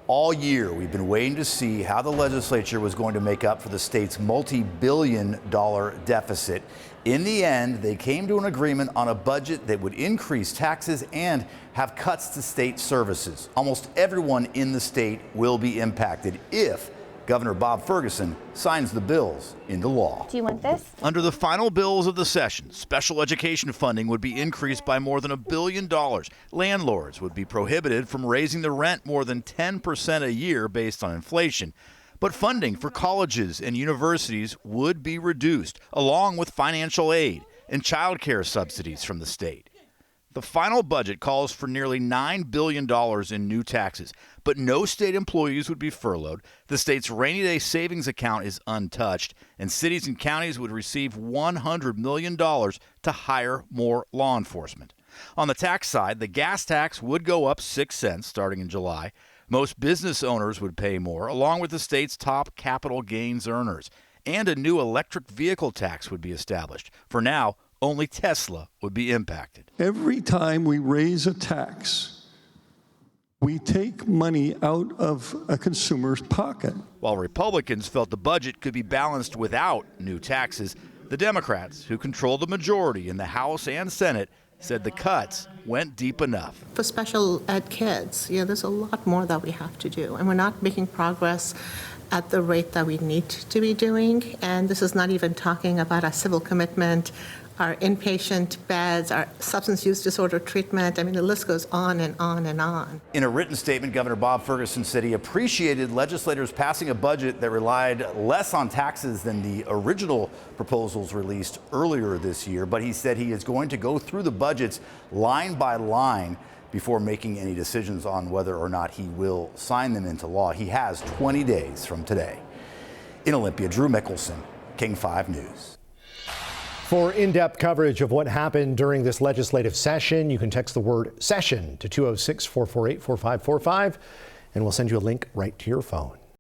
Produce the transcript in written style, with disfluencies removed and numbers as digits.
All year, we've been waiting to see how the legislature was going to make up for the state's multi-billion-dollar deficit. In the end, they came to an agreement on a budget that would increase taxes and have cuts to state services. Almost everyone in the state will be impacted if Governor Bob Ferguson signs the bills into law. Do you want this? Under the final bills of the session, special education funding would be increased by more than $1 billion. Landlords would be prohibited from raising the rent more than 10% a year based on inflation. But funding for colleges and universities would be reduced, along with financial aid and child care subsidies from the state. The final budget calls for nearly $9 billion in new taxes, but no state employees would be furloughed. The state's rainy day savings account is untouched, and cities and counties would receive $100 million to hire more law enforcement. On the tax side, the gas tax would go up 6 cents starting in July. Most business owners would pay more, along with the state's top capital gains earners. And a new electric vehicle tax would be established. For now, only Tesla would be impacted. Every time we raise a tax, we take money out of a consumer's pocket. While Republicans felt the budget could be balanced without new taxes, the Democrats, who control the majority in the House and Senate, said the cuts went deep enough. For special ed kids, there's a lot more that we have to do, and we're not making progress at the rate that we need to be doing. And this is not even talking about our civil commitment, our inpatient beds, our substance use disorder treatment. I mean, the list goes on and on and on. In a written statement, Governor Bob Ferguson said he appreciated legislators passing a budget that relied less on taxes than the original proposals released earlier this year. But he said he is going to go through the budgets line by line before making any decisions on whether or not he will sign them into law. He has 20 days from today. In Olympia, Drew Mickelson, King 5 News. For in-depth coverage of what happened during this legislative session, you can text the word session to 206-448-4545, and we'll send you a link right to your phone.